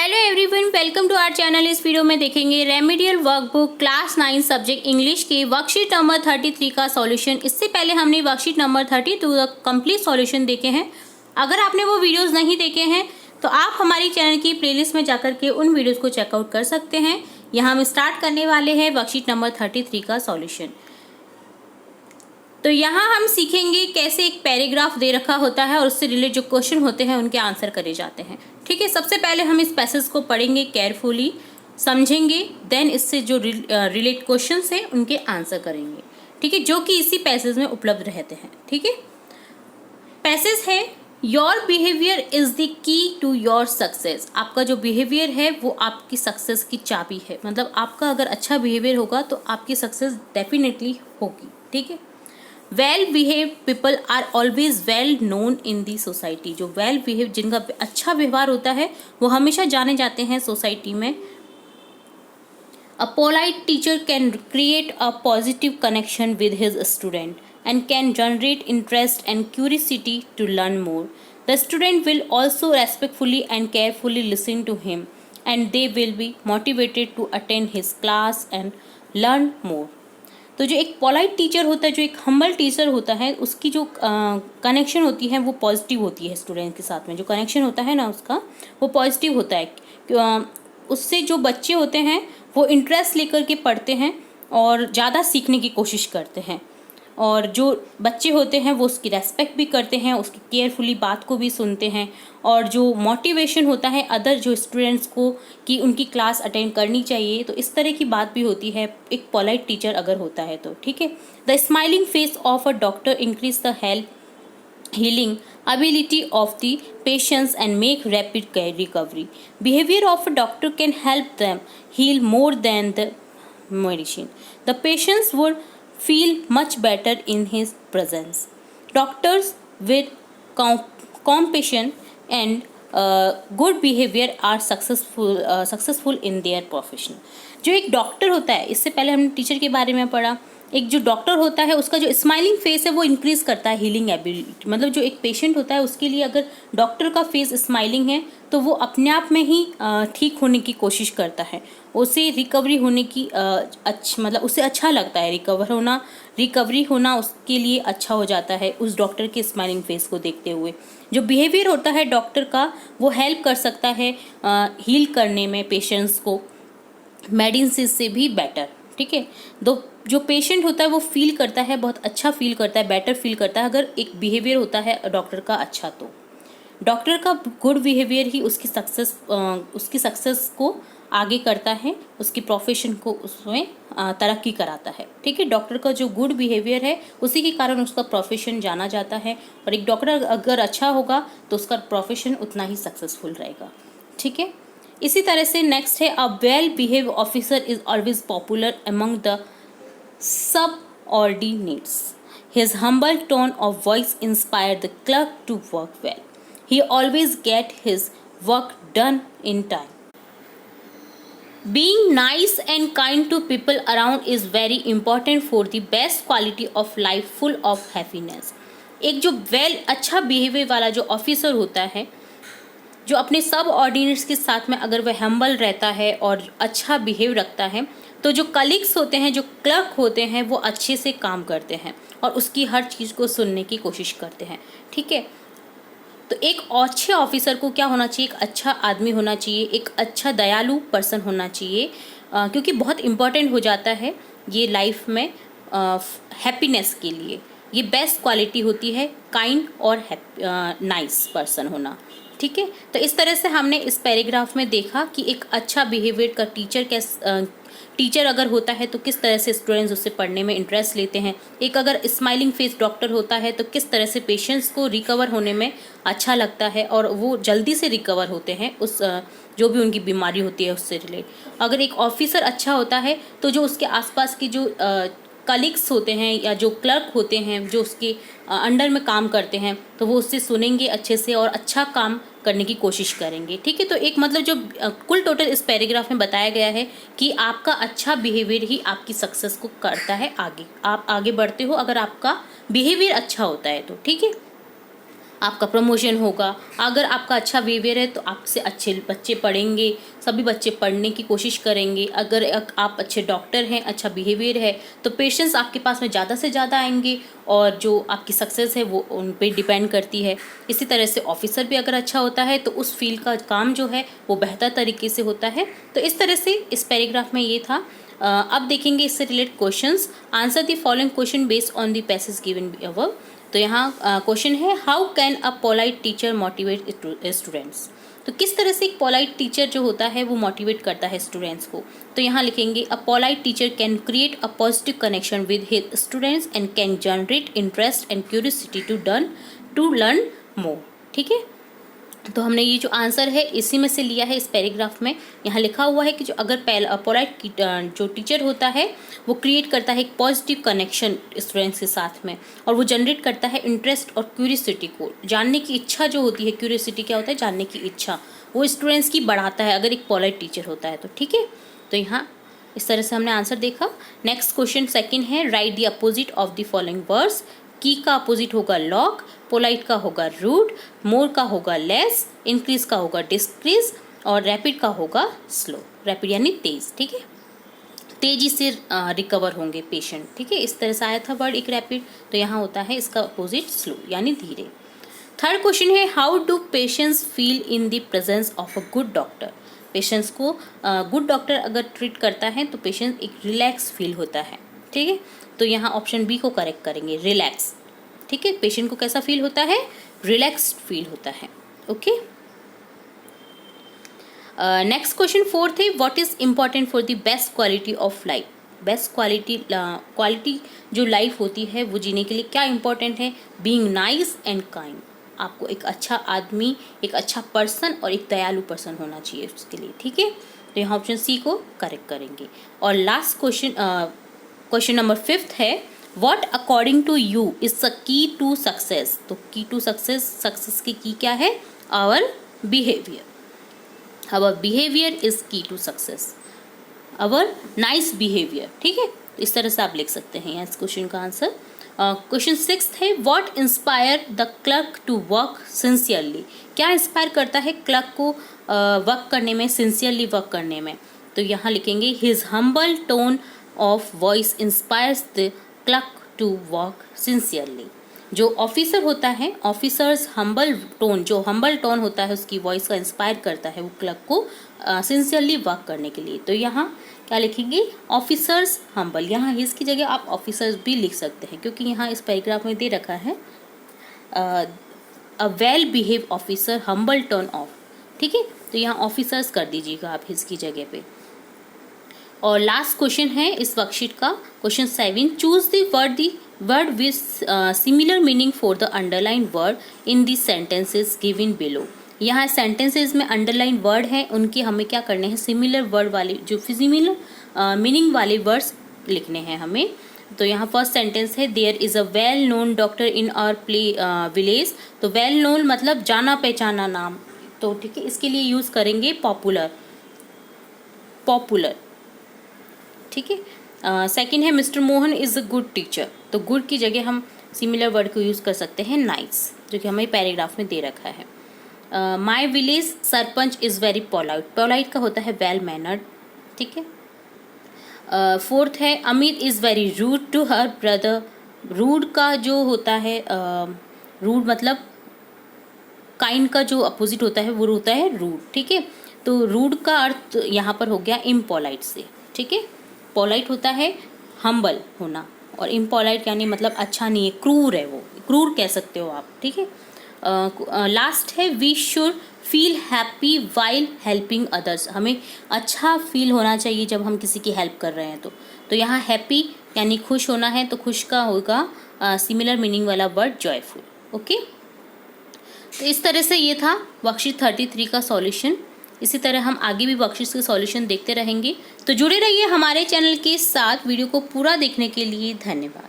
Hello everyone, welcome to our channel. इस video में देखेंगे remedial workbook class 9 subject English के वर्कशीट नंबर 33 का सॉल्यूशन। इससे पहले हमने वर्कशीट नंबर 32 का कंप्लीट सॉल्यूशन देखे हैं। अगर आपने वो वीडियोस नहीं देखे हैं तो आप हमारी चैनल की प्लेलिस्ट में जाकर के उन वीडियोज़ को चेकआउट कर सकते हैं। यहाँ हम स्टार्ट करने वाले हैं वर्कशीट नंबर 33 का सॉल्यूशन। तो यहाँ हम सीखेंगे कैसे एक पैराग्राफ दे रखा होता है और उससे रिलेटेड जो क्वेश्चन होते हैं उनके आंसर करे जाते हैं। ठीक है, सबसे पहले हम इस पैसेज को पढ़ेंगे, केयरफुली समझेंगे, देन इससे जो रिलेट क्वेश्चंस हैं उनके आंसर करेंगे। ठीक है, जो कि इसी पैसेज में उपलब्ध रहते हैं। ठीक है, पैसेज है your behaviour is the key to your success. आपका जो बिहेवियर है वो आपकी सक्सेस की चाबी है। मतलब आपका अगर अच्छा बिहेवियर होगा तो आपकी सक्सेस डेफिनेटली होगी। ठीक है, well behave people are always well known in the society. जो वेल बिहेव, जिनका अच्छा व्यवहार होता है वो हमेशा जाने जाते हैं सोसाइटी में। अ polite teacher can create a positive connection with his student and can generate interest and curiosity to learn more. The student will also respectfully and carefully listen to him and they will be motivated to attend his class and learn more. तो जो एक polite teacher होता है, जो एक humble teacher होता है, उसकी जो कनेक्शन होती है वो पॉजिटिव होती है। स्टूडेंट के साथ में जो कनेक्शन होता है ना उसका, वो पॉजिटिव होता है। उससे जो बच्चे होते हैं वो इंटरेस्ट लेकर के पढ़ते हैं और ज़्यादा सीखने की कोशिश करते हैं। और जो बच्चे होते हैं वो उसकी रेस्पेक्ट भी करते हैं, उसकी केयरफुली बात को भी सुनते हैं। और जो मोटिवेशन होता है अदर जो स्टूडेंट्स को कि उनकी क्लास अटेंड करनी चाहिए, तो इस तरह की बात भी होती है एक पोलाइट टीचर अगर होता है तो। ठीक है, the smiling face of a doctor increase the healing ability of the patients and make rapid recovery. Behavior of a doctor can help them heal more than the medicine. The patients would feel much better in his presence. Doctors with compassion and good behavior are successful in their profession. जो एक doctor होता है, इससे पहले हमने teacher के बारे में पढ़ा, एक जो डॉक्टर होता है उसका जो स्माइलिंग फेस है वो इंक्रीज करता है हीलिंग एबिलिटी। मतलब जो एक पेशेंट होता है उसके लिए अगर डॉक्टर का फेस स्माइलिंग है तो वो अपने आप में ही ठीक होने की कोशिश करता है, उसे रिकवरी होने की मतलब उसे अच्छा लगता है, रिकवरी होना उसके लिए अच्छा हो जाता है उस डॉक्टर के स्माइलिंग फेस को देखते हुए। जो बिहेवियर होता है डॉक्टर का वो हेल्प कर सकता है हील करने में पेशेंट्स को मेडिसिन से भी बेटर। ठीक है, जो पेशेंट होता है वो फील करता है, बहुत अच्छा फील करता है, बेटर फील करता है अगर एक बिहेवियर होता है डॉक्टर का अच्छा। तो डॉक्टर का गुड बिहेवियर ही उसकी सक्सेस को आगे करता है, उसकी प्रोफेशन को उसमें तरक्की कराता है। ठीक है, डॉक्टर का जो गुड बिहेवियर है उसी के कारण उसका प्रोफेशन जाना जाता है और एक डॉक्टर अगर अच्छा होगा तो उसका प्रोफेशन उतना ही सक्सेसफुल रहेगा। ठीक है, इसी तरह से नेक्स्ट है a well behave officer is always popular among the subordinates. His humble tone of voice inspired the clerk to work well. He always get his work done in time. Being nice and kind to people around is very important for the best quality of life full of happiness. एक जो अच्छा behaviour वाला जो officer होता है, जो अपने सब ऑर्डिनेट्स के साथ में अगर वह हम्बल रहता है और अच्छा बिहेव रखता है तो जो कलीग्स होते हैं, जो क्लर्क होते हैं, वो अच्छे से काम करते हैं और उसकी हर चीज़ को सुनने की कोशिश करते हैं। ठीक है, तो एक अच्छे ऑफिसर को क्या होना चाहिए, एक अच्छा आदमी होना चाहिए, एक अच्छा दयालु पर्सन होना चाहिए, क्योंकि बहुत इम्पॉर्टेंट हो जाता है ये लाइफ में हैप्पीनेस के लिए। ये बेस्ट क्वालिटी होती है काइंड और नाइस पर्सन होना। ठीक है, तो इस तरह से हमने इस पैराग्राफ में देखा कि एक अच्छा बिहेवियर का टीचर अगर होता है तो किस तरह से स्टूडेंट्स उससे पढ़ने में इंटरेस्ट लेते हैं। एक अगर स्माइलिंग फेस डॉक्टर होता है तो किस तरह से पेशेंट्स को रिकवर होने में अच्छा लगता है और वो जल्दी से रिकवर होते हैं उस जो भी उनकी बीमारी होती है उससे रिलेट। अगर एक ऑफिसर अच्छा होता है तो जो उसके आसपास की जो कलीग्स होते हैं या जो क्लर्क होते हैं जो उसके अंडर में काम करते हैं तो वो उससे सुनेंगे अच्छे से और अच्छा काम करने की कोशिश करेंगे। ठीक है, तो एक मतलब जो कुल टोटल इस पैराग्राफ में बताया गया है कि आपका अच्छा बिहेवियर ही आपकी सक्सेस को करता है आगे। आप आगे बढ़ते हो अगर आपका बिहेवियर अच्छा होता है तो। ठीक है, आपका प्रमोशन होगा। अगर आपका अच्छा बिहेवियर है तो आपसे अच्छे बच्चे पढ़ेंगे, सभी बच्चे पढ़ने की कोशिश करेंगे। अगर आप अच्छे डॉक्टर हैं, अच्छा बिहेवियर है, तो पेशेंट्स आपके पास में ज़्यादा से ज़्यादा आएंगे और जो आपकी सक्सेस है वो उन पे डिपेंड करती है। इसी तरह से ऑफिसर भी अगर अच्छा होता है तो उस फील्ड का काम जो है वो बेहतर तरीके से होता है। तो इस तरह से इस पैराग्राफ में ये था। अब देखेंगे इससे related questions. Answer the following question based on the passage given above. तो यहाँ क्वेश्चन है, how can a polite teacher motivate students. तो किस तरह से एक पोलाइट टीचर जो होता है वो मोटिवेट करता है स्टूडेंट्स को। तो यहाँ लिखेंगे, a polite teacher can create a positive connection with his students and can generate interest and curiosity to learn more. ठीक है, तो हमने ये जो आंसर है इसी में से लिया है। इस पैराग्राफ में यहाँ लिखा हुआ है कि जो अगर पोलाइट जो टीचर होता है वो क्रिएट करता है एक पॉजिटिव कनेक्शन स्टूडेंट्स के साथ में, और वो जनरेट करता है इंटरेस्ट और क्यूरियोसिटी को, जानने की इच्छा जो होती है। क्यूरियोसिटी क्या होता है? जानने की इच्छा, वो स्टूडेंट्स की बढ़ाता है अगर एक पोलाइट टीचर होता है तो। ठीक है, तो यहाँ इस तरह से हमने आंसर देखा। नेक्स्ट क्वेश्चन सेकंड है, right the opposite of the following words. की का अपोजिट होगा लॉक, पोलाइट का होगा रूड, मोर का होगा लेस, इंक्रीज का होगा डिस्क्रीज और रैपिड का होगा स्लो। रैपिड यानी तेज। ठीक है, तेजी से रिकवर होंगे पेशेंट। ठीक है, इस तरह से आया था वर्ड एक रैपिड, तो यहाँ होता है इसका अपोजिट स्लो यानी धीरे। थर्ड क्वेश्चन है, how do patients feel in the presence of a good doctor. Patients को गुड डॉक्टर अगर ट्रीट करता है तो पेशेंट एक रिलैक्स फील होता है। ठीक है, तो यहाँ ऑप्शन बी को करेक्ट करेंगे, रिलैक्स। ठीक है, पेशेंट को कैसा फील होता है? रिलैक्स्ड फील होता है। ओके, नेक्स्ट क्वेश्चन फोर्थ है, what is important for the best quality of life. Best quality जो लाइफ होती है वो जीने के लिए क्या इंपॉर्टेंट है? Being nice and kind. आपको एक अच्छा आदमी, एक अच्छा पर्सन और एक दयालु पर्सन होना चाहिए उसके लिए। ठीक है, तो यहाँ ऑप्शन सी को करेक्ट करेंगे। और लास्ट क्वेश्चन नंबर फिफ्थ है, what according to you is the key to success. तो की टू सक्सेस की क्या है? Our behaviour. Our behaviour is key to success, our nice behaviour. ठीक है, इस तरह से आप लिख सकते हैं यहाँ इस क्वेश्चन का आंसर। क्वेश्चन सिक्स्थ है, what inspire the clerk to work sincerely. क्या इंस्पायर करता है क्लर्क को वर्क करने में, सिंसियरली वर्क करने में। तो यहाँ लिखेंगे, his humble tone of voice inspires the clerk to work sincerely. जो ऑफिसर होता है, ऑफिसर्स हम्बल टोन, जो हम्बल टोन होता है उसकी वॉइस का इंस्पायर करता है वो क्लर्क को सिंसियरली वर्क करने के लिए। तो यहाँ क्या लिखेंगे? Officers humble. यहाँ हिज की जगह आप ऑफिसर्स भी लिख सकते हैं क्योंकि यहाँ इस पैराग्राफ में दे रखा है a well behave officer humble tone of. ठीक है, तो यहाँ ऑफिसर्स कर दीजिएगा आप हिज की जगह पे। और लास्ट क्वेश्चन है इस वर्कशीट का, question 7, choose the word with similar meaning for the underline word in the sentences given below. यहाँ सेंटेंसेस में अंडरलाइन वर्ड है, उनके हमें क्या करने हैं? सिमिलर वर्ड वाले, जो सिमिलर मीनिंग वाले वर्ड्स लिखने हैं हमें। तो यहाँ फर्स्ट सेंटेंस है, there is a well known doctor in our village. तो वेल नोन मतलब जाना पहचाना नाम। तो ठीक है, इसके लिए यूज़ करेंगे पॉपुलर। ठीक है, सेकंड है, mister Mohan is a good teacher. तो गुड की जगह हम सिमिलर वर्ड को यूज़ कर सकते हैं नाइस, जो कि हमें पैराग्राफ में दे रखा है। My village sarpanch is very polite. Polite का होता है वेल मैनर्ड। ठीक है, फोर्थ है, Amit is very rude to her brother. Rude का जो होता है, रूड मतलब काइंड का जो अपोजिट होता है वो होता है रूड। ठीक है, तो रूड का अर्थ यहाँ पर हो गया इम्पोलाइट से। ठीक है, पोलाइट होता है हम्बल होना और इम्पोलाइट यानी मतलब अच्छा नहीं है, क्रूर है, वो क्रूर कह सकते हो आप। ठीक है, लास्ट है, we should feel happy while helping others. हमें अच्छा फील होना चाहिए जब हम किसी की हेल्प कर रहे हैं। तो यहाँ हैप्पी यानी खुश होना है, तो खुश का होगा सिमिलर मीनिंग वाला वर्ड जॉयफुल। ओके, तो इस तरह से ये था वर्कशीट 33 का सॉल्यूशन। इसी तरह हम आगे भी वर्कशीट्स के सॉल्यूशन देखते रहेंगे, तो जुड़े रहिए हमारे चैनल के साथ। वीडियो को पूरा देखने के लिए धन्यवाद।